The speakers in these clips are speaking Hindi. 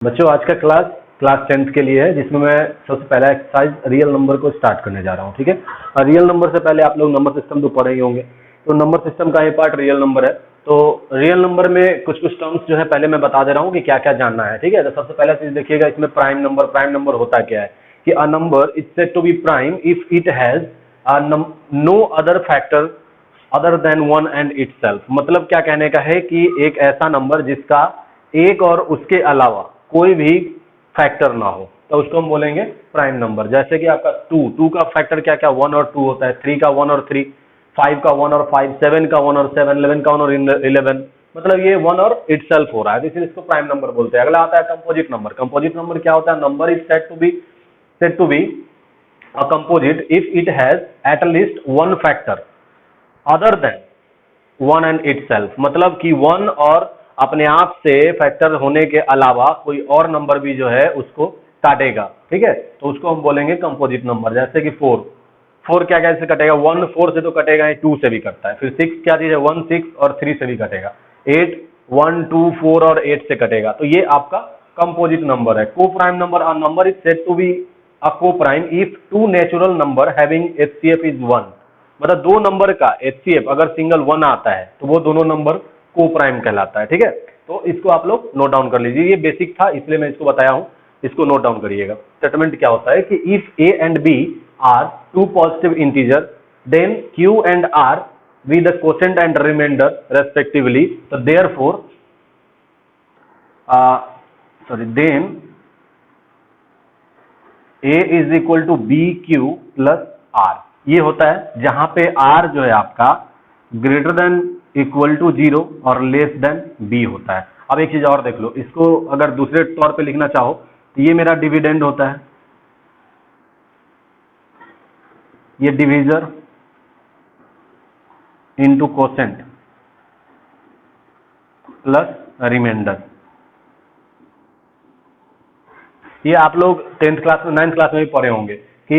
बच्चों आज का क्लास 10th के लिए है, जिसमें मैं सबसे पहला एक्सरसाइज रियल नंबर को स्टार्ट करने जा रहा हूँ। ठीक है, और रियल नंबर से पहले आप लोग नंबर सिस्टम तो पढ़े ही होंगे। तो नंबर सिस्टम का ही पार्ट रियल नंबर है। तो रियल नंबर में कुछ टर्म्स जो है पहले मैं बता दे रहा हूँ कि क्या क्या जानना है। ठीक है, तो सबसे पहला चीज देखिएगा, इसमें प्राइम नंबर होता क्या है कि a number is said to be prime if it has no other factor other than 1 and itself. मतलब क्या कहने का है कि एक ऐसा नंबर जिसका एक और उसके अलावा कोई भी फैक्टर ना हो, तो उसको हम बोलेंगे प्राइम नंबर। जैसे कि आपका टू का फैक्टर क्या क्या 1 और 2 होता है, 3 का 1 और 3, 5 का 1 और 5, 7 का 1 और 7, 11 का 1 और 11। मतलब ये 1 और इटसेल्फ हो रहा है, इसलिए इसको प्राइम नंबर बोलते हैं। अगला आता है कंपोजिट नंबर। कंपोजिट नंबर क्या होता है? Number is said to be a composite if it has at least one factor other than 1 and itself। मतलब कि 1 और अपने आप से फैक्टर होने के अलावा कोई और नंबर भी जो है उसको काटेगा। ठीक है, तो उसको हम बोलेंगे कंपोजिट नंबर। जैसे कि 4 क्या कैसे कटेगा? 1 4 से तो कटेगा, 2 से भी कटता है। फिर 6 क्या चीज है? 1 6 और 3 से भी कटेगा। 8 1 2 4 और 8 से कटेगा। तो ये आपका कंपोजिट नंबर है। Coprime number, a number is said to be a coprime if two natural number having HCF is 1। मतलब दो नंबर का HCF अगर सिंगल 1 आता है तो वो दोनों नंबर को प्राइम कहलाता है। ठीक है, तो इसको आप लोग नोट डाउन कर लीजिए। ये बेसिक था इसलिए मैं इसको बताया हूं, इसको नोट डाउन करिएगा। स्टेटमेंट क्या होता है कि if A and B are two positive integer then Q and R with the quotient and remainder respectively, तो therefore then A is equal to BQ plus R। ये होता है जहां पे R जो है आपका ग्रेटर देन इक्वल टू 0 और लेस देन B होता है। अब एक चीज और देख लो, इसको अगर दूसरे तौर पे लिखना चाहो तो ये मेरा डिविडेंड होता है, ये divisor into quotient plus remainder. ये आप लोग 10th क्लास में 9th क्लास में भी पढ़े होंगे कि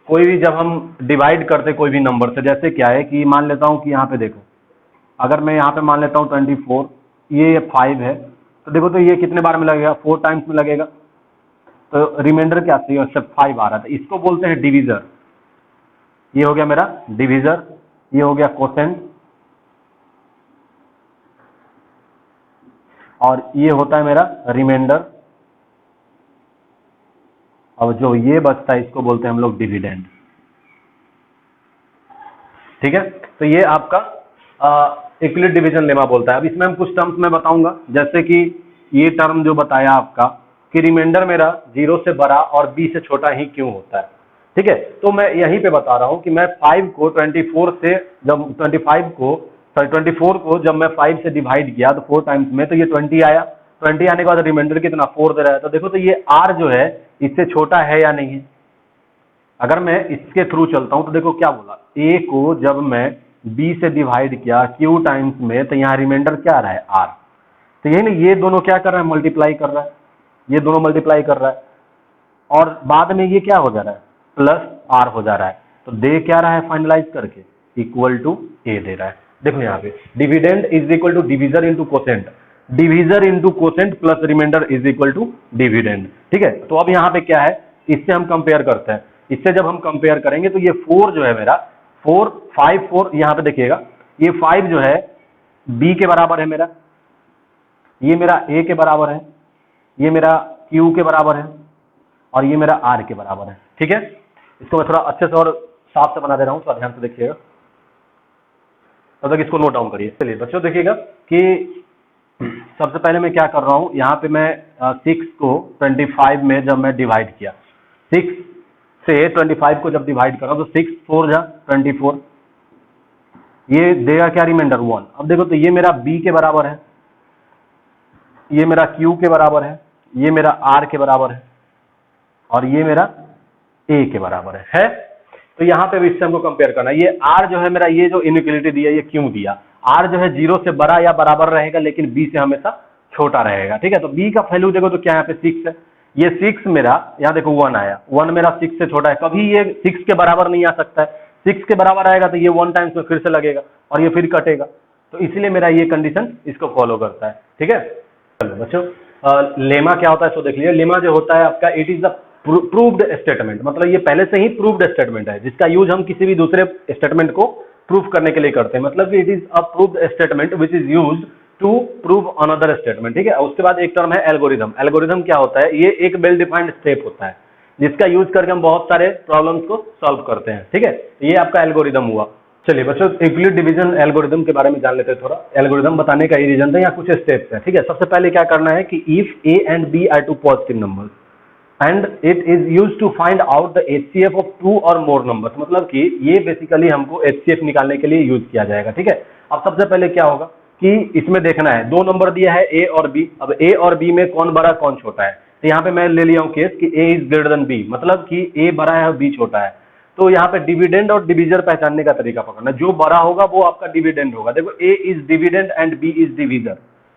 कोई भी जब हम डिवाइड करते कोई भी नंबर से, जैसे क्या है कि मान लेता हूं कि यहाँ पे देखो, अगर मैं यहाँ पे मान लेता हूँ 24, ये 5 है, तो देखो तो ये कितने बार में लगेगा? 4 टाइम्स में लगेगा। तो रिमाइंडर क्या चाहिए? सिर्फ 5 आ रहा था। इसको बोलते हैं डिविजर। ये हो गया मेरा डिविजर, ये हो गया कोसेंट, और ये होता है मेरा रिमाइंडर। अब जो ये बचता है इसको बोलते हैं हम लोग डिविडेंड। ठीक है, तो ये आपका इक्विलिब्रियम डिवीजन लेमा बोलता है। अब इसमें हम कुछ टर्म्स में बताऊंगा, जैसे कि ये टर्म जो बताया आपका कि रिमाइंडर मेरा 0 से बड़ा और B से छोटा ही क्यों होता है। ठीक है, तो मैं यहीं पे बता रहा हूं कि मैं 5 को 24 से जब 24 को जब मैं 5 से डिवाइड किया तो 4 टाइम्स में, तो ये 20 आया। 20 आने के बाद रिमाइंडर कितना? 4 दे रहा है। तो देखो तो ये R जो है इससे छोटा है या नहीं है? अगर मैं इसके थ्रू चलता हूं तो देखो क्या बोला, A को जब मैं B से डिवाइड किया Q टाइम्स में, तो यहाँ रिमाइंडर क्या आ रहा है? R। तो यही ना, ये दोनों क्या कर रहा है? मल्टीप्लाई कर रहा है, ये दोनों मल्टीप्लाई कर रहा है, और बाद में ये क्या हो जा रहा है? प्लस R हो जा रहा है। तो दे क्या रहा है फाइनलाइज करके? इक्वल टू A दे रहा है। देखो यहाँ पे dividend is equal to divisor into quotient, divisor into quotient plus remainder is equal to dividend. ठीक है, तो अब यहाँ पे क्या है, इससे हम कंपेयर करते हैं। इससे जब हम कंपेयर करेंगे तो ये 4 जो है मेरा 4 यहाँ पे देखिएगा, ये 5 जो है B के बराबर है मेरा, ये मेरा A के बराबर है, ये मेरा Q के बराबर है, और ये मेरा R के बराबर है। ठीक है, इसको मैं थोड़ा अच्छे से और साफ से बना दे रहा हूं, थोड़ा ध्यान से देखिएगा, तब तक इसको नोट डाउन करिए। चलिए बच्चों देखिएगा कि सबसे पहले मैं क्या कर रहा हूं, यहाँ पे मैं 6 को 25 में जब मैं डिवाइड किया, 6 से 25 को जब डिवाइड कर रहा हूं तो 6 4 जा 24, ये देगा क्या? रिमाइंडर 1। अब देखो तो ये मेरा B के बराबर है, ये मेरा Q के बराबर है, ये मेरा R के बराबर है, और ये मेरा A के बराबर है? तो यहाँ पे भी इससे हमको कंपेयर करना है। ये R जो है मेरा, ये जो इनइक्वलिटी दिया, ये क्यों दिया? R जो है 0 से बड़ा या बराबर रहेगा, लेकिन B से हमेशा छोटा रहेगा। ठीक है, तो B का वैल्यू देखो तो क्या यहाँ पे 6 है, ये 6 मेरा, यहाँ देखो 1 आया, 1 मेरा 6 से छोटा है, कभी ये 6 के बराबर नहीं आ सकता है। 6 के बराबर आएगा तो ये 1 टाइम्स में फिर से लगेगा और ये फिर कटेगा, तो इसलिए मेरा ये कंडीशन इसको फॉलो करता है। ठीक है, चलो बच्चों लेमा क्या होता है सो देख लीजिए। लेमा जो होता है आपका, it is the proved statement, मतलब ये पहले से ही प्रूव्ड स्टेटमेंट है जिसका यूज हम किसी भी दूसरे स्टेटमेंट को प्रूव करने के लिए करते हैं। मतलब it is a proved statement which is used to prove another statement, ठीक है। उसके बाद एक टर्म है एल्गोरिदम। एल्गोरिदम क्या होता है, ये एक वेल डिफाइंड स्टेप होता है जिसका यूज करके हम बहुत सारे प्रॉब्लम्स को सॉल्व करते हैं, ठीक है। ये आपका एल्गोरिदम हुआ। चलिए बच्चों, यूक्लिड डिवीजन एल्गोरिदम के बारे में जान लेते हैं थोड़ा। एल्गोरिदम बताने का ये रीजन था, यहाँ कुछ स्टेप्स है, ठीक है। सबसे पहले क्या करना है कि if A and B are two positive numbers and it is use to find out the HCF of two और मोर नंबर्स, मतलब कि ये बेसिकली हमको एचसीएफ निकालने के लिए यूज किया जाएगा, ठीक है। अब सबसे पहले क्या होगा कि इसमें देखना है, दो नंबर दिया है ए और बी। अब ए और बी में कौन बड़ा कौन छोटा है, तो यहाँ पे मैं ले लिया हूँ केस कि ए इज ग्रेटर देन बी, मतलब कि ए बड़ा है और बी छोटा है। तो यहाँ पे डिविडेंड और डिविजर पहचानने का तरीका पकड़ना, जो बड़ा होगा वो आपका डिविडेंड होगा। देखो A is dividend and B is divisor,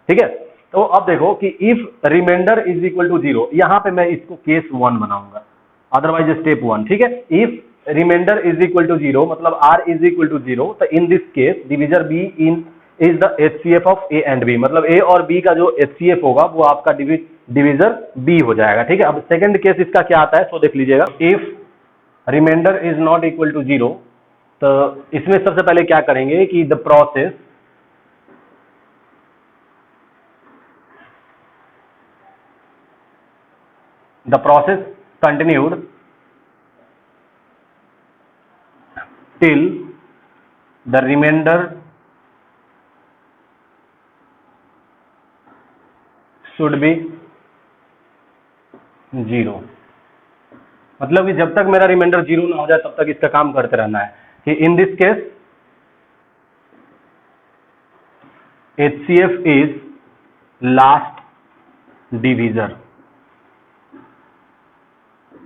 ठीक है। तो अब देखो कि if remainder is equal to 0, यहां पे मैं इसको केस 1 बनाऊंगा, अदरवाइज स्टेप 1, ठीक है। If remainder is equal to 0 मतलब r इज इक्वल टू 0, तो in this case divisor b in is the HCF of a and b, मतलब a और b का जो एचसीएफ होगा वो आपका डिविजर b हो जाएगा, ठीक है। अब सेकंड केस इसका क्या आता है तो देख लीजिएगा। If remainder is not equal to 0, तो इसमें सबसे पहले क्या करेंगे कि the process continued till the remainder should be 0, मतलब कि जब तक मेरा रिमाइंडर 0 ना हो जाए तब तक इसका काम करते रहना है कि इन this case HCF is last divisor,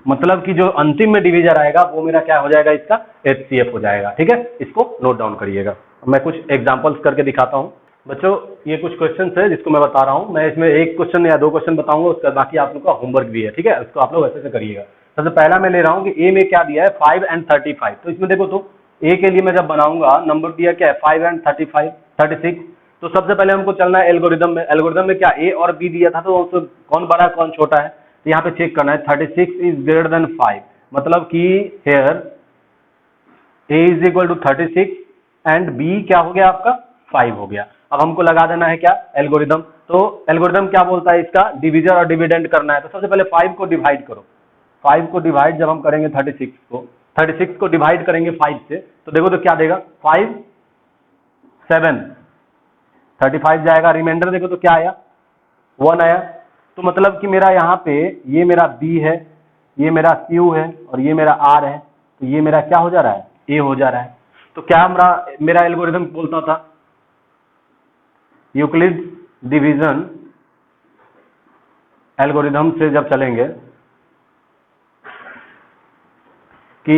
मतलब कि जो अंतिम में डिवीजर आएगा वो मेरा क्या हो जाएगा, इसका HCF हो जाएगा, ठीक है। इसको नोट डाउन करिएगा। मैं कुछ एग्जांपल्स करके दिखाता हूं बच्चों। ये कुछ क्वेश्चंस है जिसको मैं बता रहा हूं। मैं इसमें एक क्वेश्चन या दो क्वेश्चन बताऊंगा, उसका बाकी आप लोग का होमवर्क भी है, ठीक है। उसको आप लोग ऐसे से करिएगा। सबसे पहला मैं ले रहा हूं कि ए में क्या दिया है 5 एंड 35। तो इसमें देखो तो ए के लिए मैं जब बनाऊंगा नंबर दिया क्या है 5 एंड 36। तो सबसे पहले हमको चलना है एल्गोरिदम में। एल्गोरिदम में क्या ए और बी दिया था, तो कौन बड़ा कौन छोटा है, तो यहाँ पे चेक करना है 36 इज ग्रेटर देन 5, मतलब कि here a is equal to 36 and b क्या हो गया आपका 5 हो गया। अब हमको लगा देना है क्या एल्गोरिदम। तो एल्गोरिदम क्या बोलता है, इसका डिविजर और डिविडेंड करना है। तो सबसे पहले 5 को डिवाइड करो। 5 को डिवाइड जब हम करेंगे 36 को डिवाइड करेंगे 5 से, तो देखो तो क्या देगा 5 7 35 जाएगा। रिमाइंडर देखो तो क्या आया 1 आया। तो मतलब कि मेरा यहाँ पे ये मेरा B है, ये मेरा Q है और ये मेरा R है। तो ये मेरा क्या हो जा रहा है A हो जा रहा है। तो क्या मेरा एल्गोरिथम बोलता था, यूक्लिड डिवीजन एल्गोरिथम से जब चलेंगे कि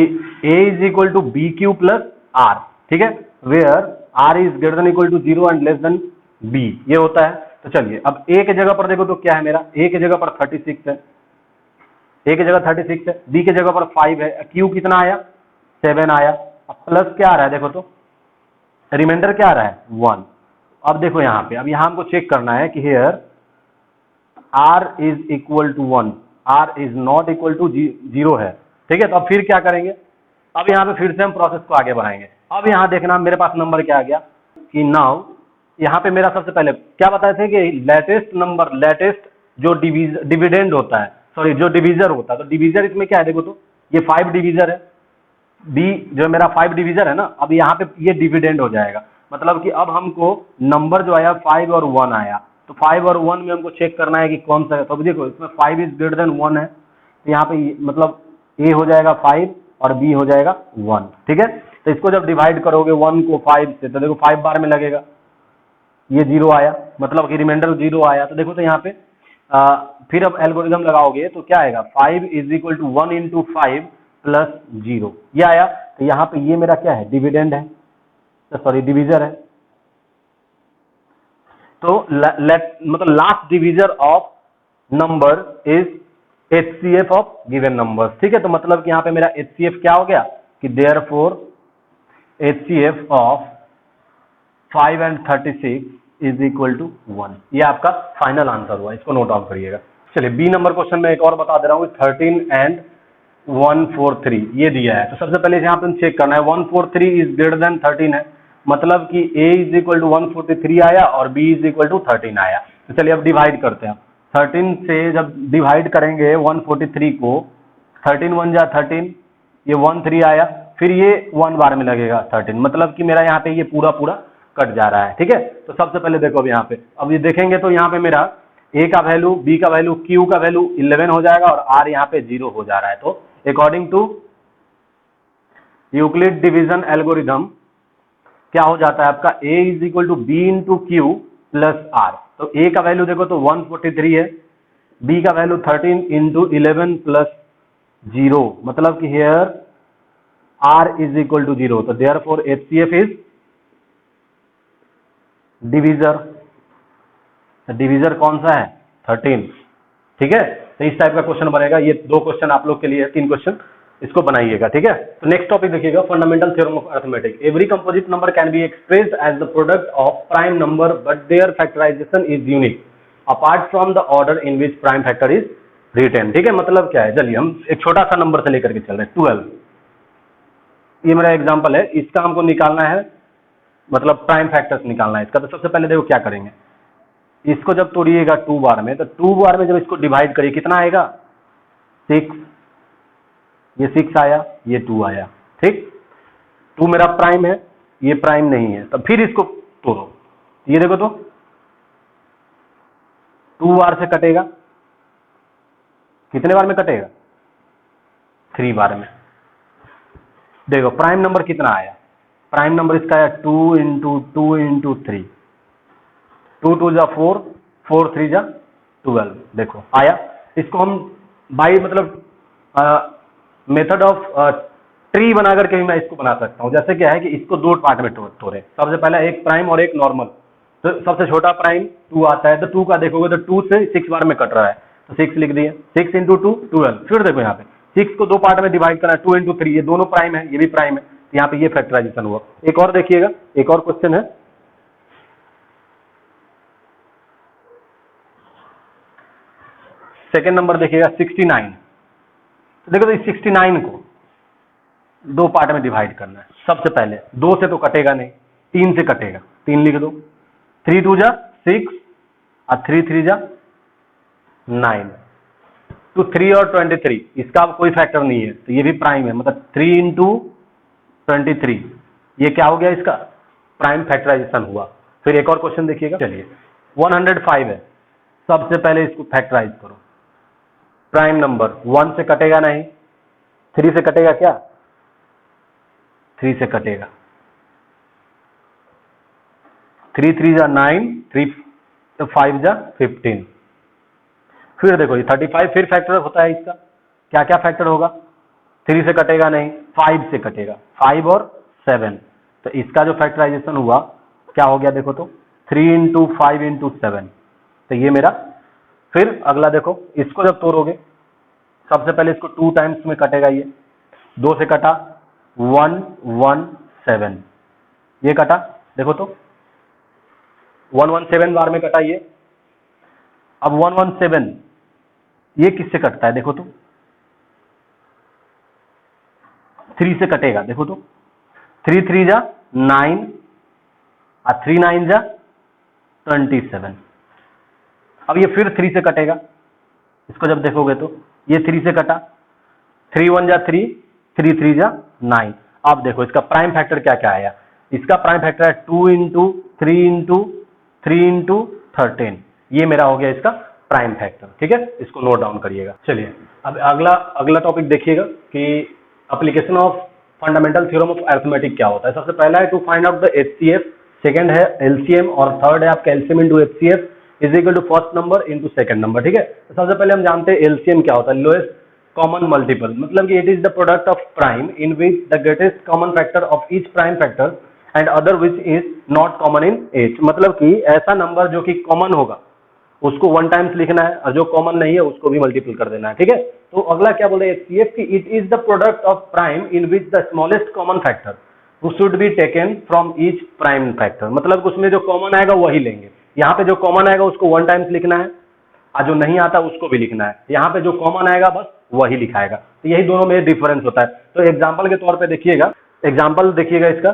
A is equal to B q plus R, ठीक है, where R is greater than equal to 0 and less than B, ये होता है। तो चलिए अब A के जगह पर देखो तो क्या है मेरा, A के जगह पर 36 है, A की जगह 36 है, B की जगह पर 5 है, Q कितना आया 7 आया। अब प्लस क्या आ रहा है देखो तो रिमाइंडर क्या आ रहा है 1। अब देखो यहाँ पे, अब यहाँ हमको चेक करना है कि here R is equal to 1, R is not equal to 0 है, ठीक है। तो अब फिर क्या करेंगे, अब यहाँ पे फिर से हम प्रोसेस को आगे बढ़ाएंगे। अब यहाँ देखना मेरे पास नंबर क्या आ गया कि नाउ यहाँ पे मेरा सबसे पहले क्या बताए थे कि लेटेस्ट जो डिविडेंड होता है, सॉरी जो डिवीजर होता है, तो डिवीजर इसमें क्या है देखो तो ये 5 डिवीजर है, बी जो मेरा 5 डिवीजर है ना। अब यहाँ पे ये डिविडेंड हो जाएगा, मतलब कि अब हमको नंबर जो आया 5 और 1 आया। तो 5 और 1 में हमको चेक करना है कि कौन सा है। तो देखो इसमें 5 इज ग्रेटर देन 1 है, तो यहाँ पे मतलब ए हो जाएगा 5 और बी हो जाएगा 1, ठीक है। तो इसको जब डिवाइड करोगे 1 को 5 से, तो देखो 5 बार में लगेगा, ये 0 आया, मतलब कि रिमाइंडर 0 आया। तो देखो तो यहाँ पे फिर अब एल्गोरिथम लगाओगे तो क्या आएगा 5 is equal to 1 into 5 plus 0, ये आया। तो यहाँ पे ये मेरा क्या है डिविडेंड है, सॉरी डिवीजर है। तो मतलब last divisor of number is HCF of given numbers, ठीक है। तो मतलब कि यहाँ पे मेरा HCF क्या हो गया कि therefore HCF of 5 and 36 is equal to 1। ये आपका फाइनल आंसर हुआ, इसको नोट डाउन करिएगा। चलिए बी नंबर क्वेश्चन में एक और बता दे रहा हूँ, 13 एंड 143 ये दिया है। तो सबसे पहले यहाँ पे चेक करना है 143 इज ग्रेटर देन 13 है, मतलब कि a इज इक्वल टू 143 आया और b इज इक्वल टू 13 आया। तो चलिए अब डिवाइड करते हैं। 13 से जब डिवाइड करेंगे 143 को, 13 1 जा 13, ये 1 3 आया, फिर ये 1 बार में लगेगा 13, मतलब कि मेरा यहाँ पे ये पूरा पूरा कट जा रहा है। ठीक है, तो सबसे पहले देखो अब यहाँ पे, अब ये देखेंगे तो यहाँ पे मेरा a का वैल्यू, b का वैल्यू, q का वैल्यू 11 हो जाएगा और r यहाँ पे 0 हो जा रहा है। तो according to Euclid division algorithm क्या हो जाता है आपका, a is equal to B into q plus r. तो a का वैल्यू देखो तो 143 है, b का वैल्यू 13 इंटू 11 प्लस 0, मतलब कि here r is equal to 0। तो therefore HCF is divisor. Divisor कौन सा है, 13। ठीक है, तो इस टाइप का क्वेश्चन बनेगा। ये 2 क्वेश्चन आप लोग के लिए है, 3 क्वेश्चन इसको बनाइएगा। ठीक है, तो नेक्स्ट टॉपिक देखिएगा, fundamental theorem of arithmetic. Every composite number can be expressed as the product of prime number but their factorization is unique apart from the order in which prime factor is written. ठीक है, मतलब क्या है, चलिए हम एक छोटा सा नंबर से लेकर के चल रहे हैं 12। ये मेरा एग्जाम्पल है, इसका हमको निकालना है, मतलब प्राइम फैक्टर्स निकालना है इसका। तो सबसे पहले देखो क्या करेंगे, इसको जब तोड़िएगा 2 बार में, तो 2 बार में जब इसको डिवाइड करिए कितना आएगा, 6, ये 6 आया, ये 2 आया। ठीक, 2 मेरा प्राइम है, ये प्राइम नहीं है, तो फिर इसको तोड़ो, ये देखो तो 2 बार से कटेगा, कितने बार में कटेगा, 3 बार में। देखो प्राइम नंबर कितना आया, प्राइम नंबर इसका आया 2 इंटू 2 इंटू 3, 2 2 जा 4, 4 3 जा 12। देखो आया, इसको हम बाई मतलब मेथड ऑफ ट्री बना करके भी मैं इसको बना सकता हूं। जैसे क्या है कि इसको 2 पार्ट में तोड़े, सबसे पहला एक प्राइम और एक नॉर्मल। तो सबसे छोटा प्राइम 2 आता है, तो 2 का देखोगे तो 2 से 6 बार में कट रहा है, तो 6 लिख दिए, 6 इंटू 2 12। फिर देखो यहाँ पे 6 को 2 पार्ट में डिवाइड करना है, 2 इंटू 3, ये दोनों प्राइम है, ये भी प्राइम है, तो यहाँ पे ये फैक्टराइजेशन हुआ। एक और देखिएगा, एक और क्वेश्चन है, सेकेंड नंबर देखिएगा 69। तो देखो तो इस 69 को 2 पार्ट में डिवाइड करना है। सबसे पहले 2 से तो कटेगा नहीं, 3 से कटेगा, 3 लिख दो, 3 2 जा 6 और 3 3 जा 9, तो 3 और 23, इसका अब कोई फैक्टर नहीं है, तो ये भी प्राइम है, मतलब 3 इंटू 23, ये क्या हो गया, इसका प्राइम फैक्टराइजेशन हुआ। फिर एक और क्वेश्चन देखिएगा, चलिए 105 है, सबसे पहले इसको फैक्टराइज करो। प्राइम नंबर 1 से कटेगा नहीं, 3 से कटेगा क्या, 3 से कटेगा, 3 3 जा 9, 3 5 जा 15। फिर देखो ये 35 फिर फैक्टर होता है इसका, क्या क्या फैक्टर होगा, 3 से कटेगा नहीं, 5 से कटेगा, 5 और 7, तो इसका जो फैक्टराइजेशन हुआ क्या हो गया, देखो तो 3 इंटू 5 इंटू 7, तो ये मेरा। फिर अगला देखो, इसको जब तोड़ोगे, सबसे पहले इसको 2 टाइम्स में कटेगा, ये 2 से कटा 1 1 7, ये कटा, देखो तो 117 बार में कटा ये। अब 117 ये किससे कटता है, देखो तो 3 से कटेगा, देखो तो 3 3 जा 9 और 3 9 जा 27। अब ये फिर 3 से कटेगा, इसको जब देखोगे तो ये 3 से कटा, 3 1 जा 3, 3 3 जा 9। अब देखो इसका प्राइम फैक्टर क्या क्या आया, इसका प्राइम फैक्टर है 2 इंटू 3 इंटू 3 इंटू 13, ये मेरा हो गया इसका प्राइम फैक्टर। ठीक है, इसको नोट डाउन करिएगा। चलिए अब अगला टॉपिक देखिएगा कि application of fundamental theorem of arithmetic क्या होता है। सबसे पहला है to find out the HCF, second है LCM और थर्ड है आपका LCM into HCF is equal to first number into second number. ठीक है, तो सबसे पहले हम जानते हैं LCM क्या होता है, लोएस्ट कॉमन मल्टीपल, मतलब कि it is the product of prime in which the greatest common factor of each prime factor and other which is not common in H, मतलब कि ऐसा नंबर जो कि कॉमन होगा उसको 1 टाइम्स लिखना है और जो कॉमन नहीं है उसको भी मल्टीपल कर देना है। ठीक है, तो अगला क्या बोले HCF की it is the product of prime in which the smallest common factor, should be taken from each prime factor, मतलब उसमें जो कॉमन आएगा वही लेंगे। यहाँ पे जो कॉमन आएगा उसको 1 टाइम्स लिखना है, और जो नहीं आता उसको भी लिखना है। यहाँ पे जो कॉमन आएगा बस वही लिखाएगा। तो यही दोनों में डिफरेंस होता है। तो एग्जाम्पल के तौर पे देखिएगा, एग्जाम्पल देखिएगा इसका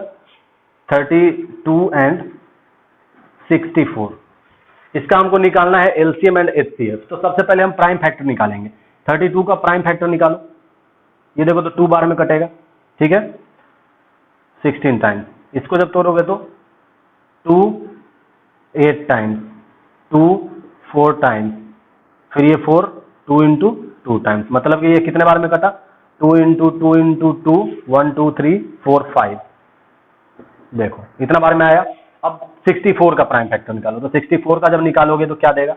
32 एंड 64, इसका हमको निकालना है एलसीएम एंड एचसीएफ। तो सबसे पहले हम प्राइम फैक्टर निकालेंगे। 32 का प्राइम फैक्टर निकालो, ये देखो तो 2 बार में कटेगा, ठीक है, 16 टाइम्स। इसको जब तोड़ोगे तो 2 8 टाइम्स, 2 4 टाइम्स, फिर ये 4 2 इंटू 2 टाइम्स, मतलब कि ये कितने बार में कटा, 2 इंटू 2 इंटू 2 1 2 3 4 5, देखो इतना बार में आया। अब 64 का प्राइम फैक्टर निकालो, तो 64 का जब निकालोगे तो क्या देगा,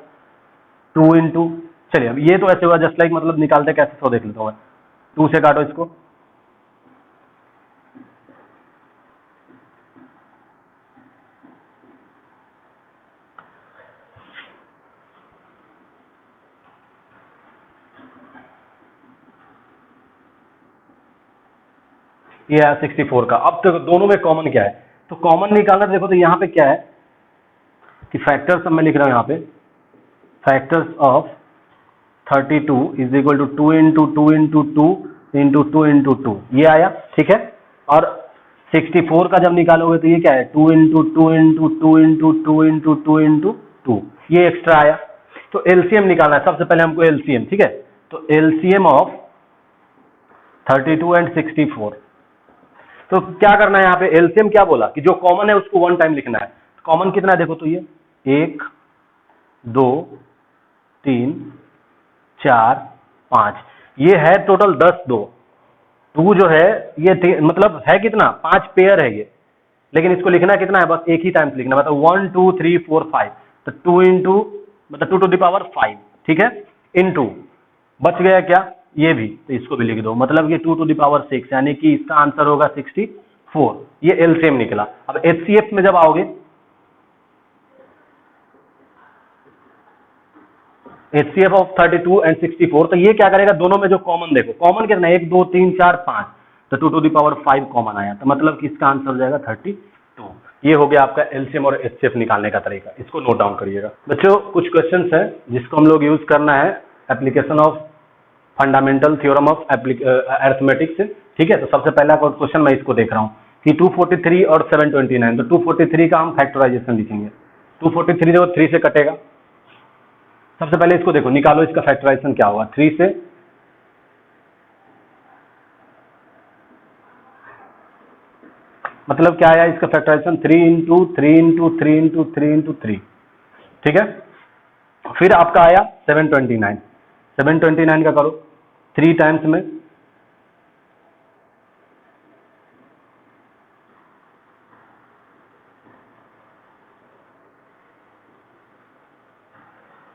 2 इंटू, चलिए अब ये तो ऐसे हुआ जस्ट लाइक, मतलब निकालते कैसे तो देख लेता हूँ मैं। 2 से काटो इसको, ये है 64 का। अब तो दोनों में कॉमन क्या है, तो कॉमन निकालना, देखो तो यहाँ पे क्या है कि फैक्टर्स, मैं लिख रहा हूँ यहाँ पे, factors of 32 is equal to 2 into 2 into 2 into 2 into 2, ये आया, ठीक है। और 64 का जब निकालोगे तो ये क्या है, 2 into 2 into 2 into 2 into 2 into 2, ये एक्स्ट्रा आया। तो एलसीएम निकालना है, सबसे पहले हमको एलसीएम, ठीक है। तो एलसीएम ऑफ 32 एंड 64, तो क्या करना है यहाँ पे, एलसीएम क्या बोला कि जो कॉमन है उसको 1 टाइम लिखना है। कॉमन कितना है देखो तो ये 1 2 3 4 5, ये है टोटल 10 2 जो है ये मतलब है कितना, 5 पेयर है ये, लेकिन इसको लिखना कितना है, बस एक ही टाइम्स लिखना, मतलब 1 2 3 4 5, तो 2 इंटू मतलब 2 टू द पावर 5, ठीक है, इनटू बच गया क्या, ये भी, तो इसको भी लिख दो, मतलब कि 2 टू द पावर 6, यानी कि इसका आंसर होगा 64। ये एलसीएम निकला। अब एचसीएफ में जब आओगे, एचसीएफ ऑफ 32 एंड 64, तो ये क्या करेगा, दोनों में जो कॉमन देखो, कॉमन कितना है, 1 2 3 4 5, तो 2 टू द पावर 5 कॉमन आया, तो मतलब कि इसका आंसर हो जाएगा 32। ये हो गया आपका एलसीएम और एचसीएफ निकालने का तरीका, इसको नोट डाउन करिएगा। बच्चों कुछ क्वेश्चंस है जिसको हम लोग यूज करना है, application of fundamental theorem of arithmetic से, ठीक है। तो सबसे पहला क्वेश्चन मैं इसको देख रहा हूँ कि 243 और 729, तो 243 का हम फैक्टराइजेशन लिखेंगे। 243 जो 3 से कटेगा, सबसे पहले इसको देखो, निकालो इसका फैक्टराइजेशन क्या होगा, 3 से मतलब क्या आया इसका factorization, 3 into 3 into 3 into 3 into 3, ठीक है। फिर आपका आया 729, 729 का करो 3 टाइम्स में,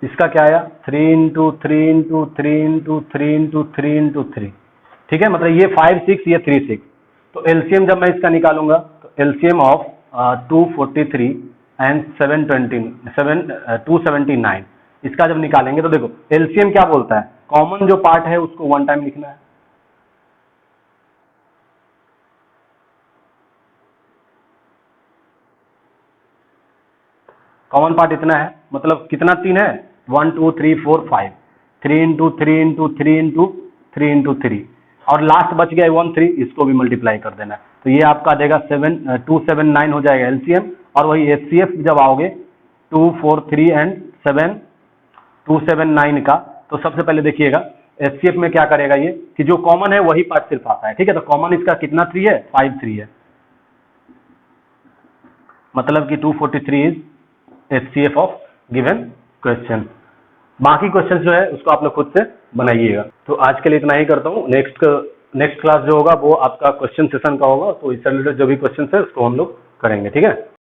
इसका क्या आया 3 into 3 into 3 into 3 into 3 into 3, ठीक है, मतलब ये 5 6, ये 3 6। तो एलसीएम जब मैं इसका निकालूंगा, तो एलसीएम ऑफ 243 एंड 279, इसका जब निकालेंगे तो देखो एलसीएम क्या बोलता है, कॉमन जो पार्ट है उसको 1 टाइम लिखना है, कॉमन पार्ट इतना है, मतलब कितना 3 है, 1 2 3 4 5, 3 इंटू 3 इंटू 3 इंटू 3 इंटू 3, और लास्ट बच गया 1 3, इसको भी मल्टीप्लाई कर देना है। तो ये आपका देगा 279 हो जाएगा एलसीएम। और वही एचसीएफ जब आओगे 243 एंड 279 का, तो सबसे पहले देखिएगा एचसीएफ में क्या करेगा ये कि जो कॉमन है वही पार्ट सिर्फ आता है, ठीक है। तो कॉमन इसका कितना 3 है, 5 3 है, मतलब कि 243 is HCF of given question. बाकी क्वेश्चन जो है उसको आप लोग खुद से बनाइएगा। तो आज के लिए इतना ही करता हूँ। नेक्स्ट क्लास जो होगा वो आपका क्वेश्चन सेशन का होगा, तो इससे रिलेटेड जो भी क्वेश्चन है उसको हम लोग करेंगे, ठीक है।